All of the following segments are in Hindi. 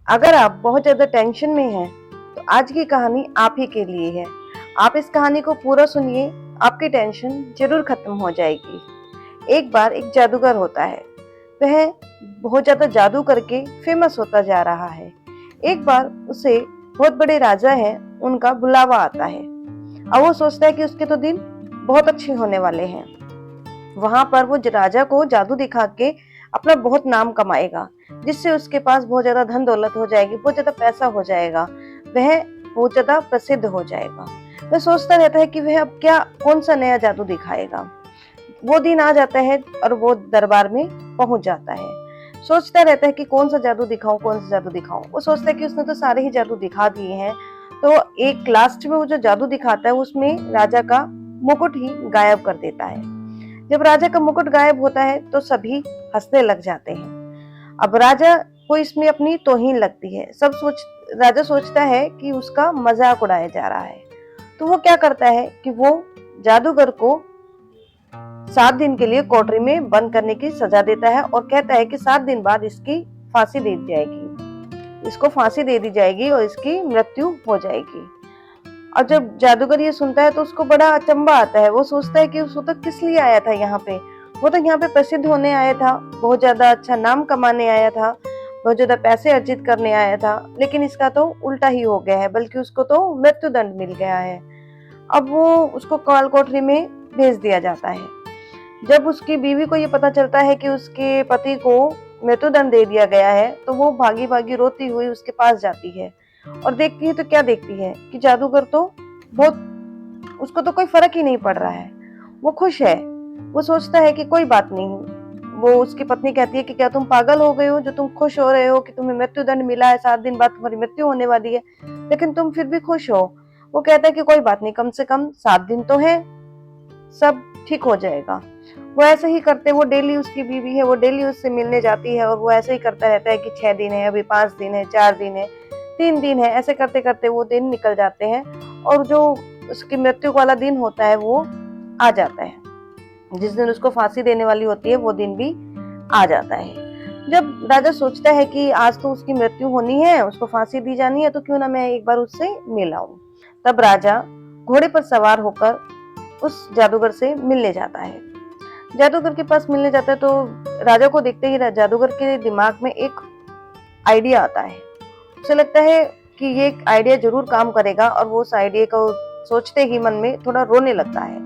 अगर आप बहुत ज्यादा टेंशन में हैं, तो आज की कहानी आप ही के लिए है। आप इस कहानी को पूरा सुनिए, आपकी टेंशन जरूर खत्म हो जाएगी। एक बार एक जादूगर होता है। वह बहुत ज्यादा जादू करके फेमस होता जा रहा है। एक बार उसे बहुत बड़े राजा है, उनका बुलावा आता है। अब वो सोचता है कि उसके तो दिन बहुत अच्छे होने वाले हैं। वहां पर वो राजा को जादू दिखा के अपना बहुत नाम कमाएगा, जिससे उसके पास बहुत ज्यादा धन दौलत हो जाएगी, बहुत ज्यादा पैसा हो जाएगा। वह बहुत ज्यादा प्रसिद्ध हो जाएगा। वह सोचता रहता है कि वह अब क्या कौन सा नया जादू दिखाएगा। वो दिन आ जाता है और वो दरबार में पहुंच जाता है। सोचता रहता है कि कौन सा जादू दिखाऊं, कौन सा जादू दिखाऊं। वो सोचता है कि उसने तो सारे ही जादू दिखा दिए हैं। तो एक लास्ट में वो जो जादू दिखाता है उसमें राजा का मुकुट ही गायब कर देता है। जब राजा का मुकुट गायब होता है तो सभी हंसने लग जाते हैं। अब राजा को इसमें अपनी तौहीन लगती है। राजा सोचता है कि उसका मजाक उड़ाया जा रहा है। तो वो क्या करता है कि वो जादूगर को 7 दिन के लिए कोठरी में बंद करने की सजा देता है और कहता है कि 7 दिन बाद इसकी फांसी दे दी जाएगी, इसको फांसी दे दी जाएगी और इसकी मृत्यु हो जाएगी। और जब जादूगर ये सुनता है तो उसको बड़ा अचंबा आता है। वो सोचता है कि वो तो किस लिए आया था यहाँ पे। वो तो यहाँ पे प्रसिद्ध होने आया था, बहुत ज्यादा अच्छा नाम कमाने आया था, बहुत ज्यादा पैसे अर्जित करने आया था, लेकिन इसका तो उल्टा ही हो गया है, बल्कि उसको तो मृत्यु दंड मिल गया है। अब वो उसको काल कोठरी में भेज दिया जाता है। जब उसकी बीवी को ये पता चलता है कि उसके पति को मृत्युदंड दे दिया गया है, तो वो भागी भागी रोती हुई उसके पास जाती है और देखती है तो क्या देखती है कि जादूगर तो बहुत, उसको तो कोई फर्क ही नहीं पड़ रहा है, वो खुश है। वो सोचता है कि कोई बात नहीं। वो उसकी पत्नी कहती है कि क्या तुम पागल हो गए हो जो तुम खुश हो रहे हो कि तुम्हें मृत्युदंड मिला है, 7 दिन बाद तुम्हारी मृत्यु होने वाली है, लेकिन तुम फिर भी खुश हो। वो कहता है कि कोई बात नहीं, कम से कम 7 दिन तो है, सब ठीक हो जाएगा। वो ऐसे ही करते, वो डेली, उसकी बीवी है, वो डेली उससे मिलने जाती है और वो ऐसे ही करता रहता है कि 6 दिन है, अभी 5 दिन है, 4 दिन है, 3 दिन है। ऐसे करते करते वो दिन निकल जाते हैं और जो उसकी मृत्यु वाला दिन होता है वो आ जाता है। जिस दिन उसको फांसी देने वाली होती है वो दिन भी आ जाता है। जब राजा सोचता है कि आज तो उसकी मृत्यु होनी है, उसको फांसी दी जानी है, तो क्यों ना मैं एक बार उससे मिल आऊं। तब राजा घोड़े पर सवार होकर उस जादूगर से मिलने जाता है। जादूगर के पास मिलने जाता है तो राजा को देखते ही जादूगर के दिमाग में एक आइडिया आता है। उसे लगता है कि ये आइडिया जरूर काम करेगा और वो उस आइडिया को सोचते ही मन में थोड़ा रोने लगता है,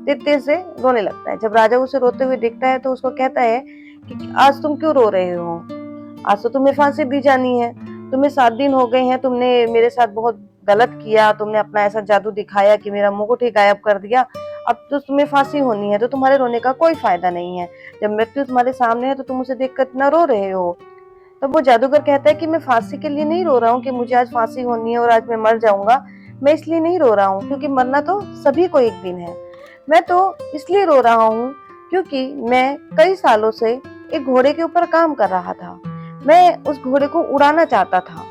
तेज तेज से रोने लगता है। जब राजा उसे रोते हुए देखता है तो उसको कहता है कि आज तुम क्यों रो रहे हो, आज तो तुम्हें फांसी दी जानी है, तुम्हें 7 दिन हो गए हैं, तुमने मेरे साथ बहुत गलत किया, तुमने अपना ऐसा जादू दिखाया कि मेरा मुकुट ही गायब कर दिया, अब तो तुम्हें फांसी होनी है, तो तुम्हारे रोने का कोई फायदा नहीं है। जब मृत्यु तुम्हारे सामने है तो तुम उसे देखकर इतना रो रहे हो। तब वो जादूगर कहता है कि मैं फांसी के लिए नहीं रो रहा हूँ कि मुझे आज फांसी होनी है और आज मैं मर जाऊंगा। मैं इसलिए नहीं रो रहा हूँ क्योंकि मरना तो सभी को एक दिन है। मैं तो इसलिए रो रहा हूँ क्योंकि मैं कई सालों से एक घोड़े के ऊपर काम कर रहा था। मैं उस घोड़े को उड़ाना चाहता था।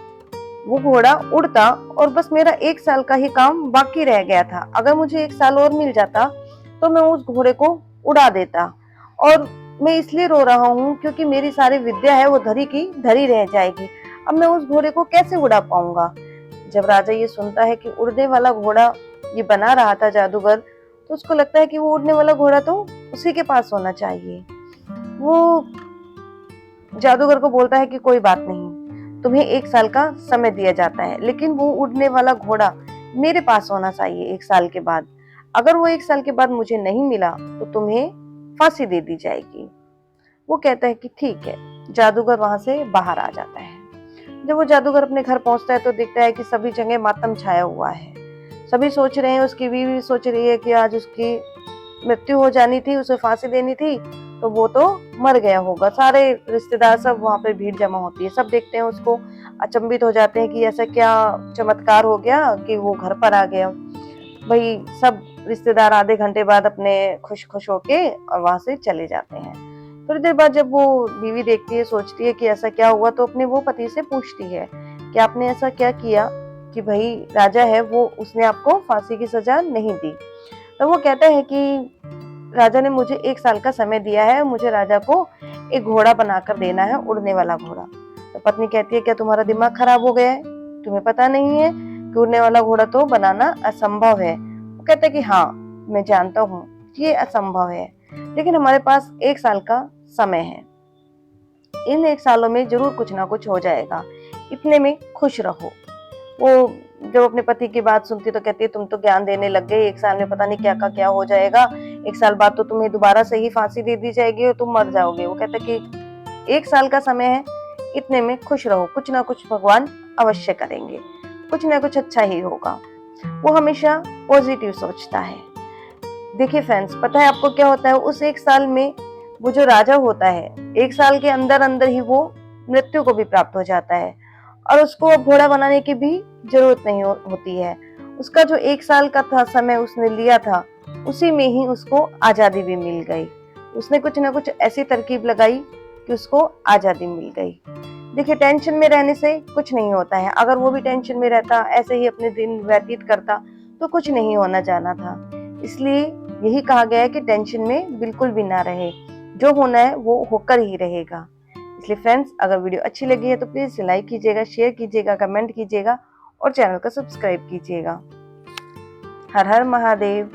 वो घोड़ा उड़ता और बस मेरा 1 साल का ही काम बाकी रह गया था। अगर मुझे 1 साल और मिल जाता तो मैं उस घोड़े को उड़ा देता। और मैं इसलिए रो रहा हूँ क्योंकि मेरी सारी विद्या है वो धरी की धरी रह जाएगी। अब मैं उस घोड़े को कैसे उड़ा पाऊंगा। जब राजा ये सुनता है कि उड़ने वाला घोड़ा ये बना रहा था जादूगर, तो उसको लगता है कि वो उड़ने वाला घोड़ा तो उसी के पास होना चाहिए। वो जादूगर को बोलता है कि कोई बात नहीं, तुम्हें 1 साल का समय दिया जाता है, लेकिन वो उड़ने वाला घोड़ा मेरे पास होना चाहिए 1 साल के बाद। अगर वो 1 साल के बाद मुझे नहीं मिला तो तुम्हें फांसी दे दी जाएगी। वो कहता है कि ठीक है। जादूगर वहां से बाहर आ जाता है। जब वो जादूगर अपने घर पहुंचता है तो देखता है कि सभी जगह मातम छाया हुआ है। सभी सोच रहे हैं, उसकी बीवी सोच रही है कि आज उसकी मृत्यु हो जानी थी, उसे फांसी देनी थी, तो वो तो मर गया होगा। सारे रिश्तेदार सब वहां पे भीड़ जमा होती है, सब देखते हैं उसको, अचंभित हो जाते हैं कि ऐसा क्या चमत्कार हो गया कि वो घर पर आ गया। भाई सब रिश्तेदार आधे घंटे बाद अपने खुश खुश होके और वहां से चले जाते हैं। थोड़ी देर बाद जब वो बीवी देखती है, सोचती है कि ऐसा क्या हुआ, तो अपने वो पति से पूछती है कि आपने ऐसा क्या किया कि भाई राजा है वो, उसने आपको फांसी की सजा नहीं दी। तो वो कहता है कि राजा ने मुझे 1 साल का समय दिया है, मुझे राजा को एक घोड़ा बनाकर देना है, उड़ने वाला घोड़ा। तब पत्नी कहती है क्या तुम्हारा दिमाग खराब हो गया है, तुम्हें पता नहीं है कि उड़ने वाला घोड़ा तो बनाना असंभव है। वो कहता है कि हाँ मैं जानता हूँ ये असंभव है, लेकिन हमारे पास 1 साल का समय है, इन 1 सालों में जरूर कुछ ना कुछ हो जाएगा, इतने में खुश रहो। वो जब अपने पति की बात सुनती तो कहती है तुम तो ज्ञान देने लग गए, 1 साल में पता नहीं क्या का क्या हो जाएगा, 1 साल बाद तो तुम्हें दोबारा से ही फांसी दे दी जाएगी और तुम मर जाओगे। वो कहता है कि 1 साल का समय है, इतने में खुश रहो, कुछ ना कुछ भगवान अवश्य करेंगे, कुछ ना कुछ अच्छा ही होगा। वो हमेशा पॉजिटिव सोचता है। देखिए फ्रेंड्स, पता है आपको क्या होता है, उस 1 साल में वो जो राजा होता है 1 साल के अंदर अंदर ही वो मृत्यु को भी प्राप्त हो जाता है और उसको अब घोड़ा बनाने की भी जरूरत नहीं होती है। उसका जो 1 साल का था समय उसने लिया था, उसी में ही उसको आजादी भी मिल गई। उसने कुछ ना कुछ ऐसी तरकीब लगाई कि उसको आजादी मिल गई। देखिए टेंशन में रहने से कुछ नहीं होता है, अगर वो भी टेंशन में रहता, ऐसे ही अपने दिन व्यतीत करता तो कुछ नहीं होना जाना था। इसलिए यही कहा गया है कि टेंशन में बिल्कुल भी ना रहे, जो होना है वो होकर ही रहेगा। इसलिए फ्रेंड्स, अगर वीडियो अच्छी लगी है तो प्लीज लाइक कीजिएगा, शेयर कीजिएगा, कमेंट कीजिएगा और चैनल को सब्सक्राइब कीजिएगा। हर हर महादेव।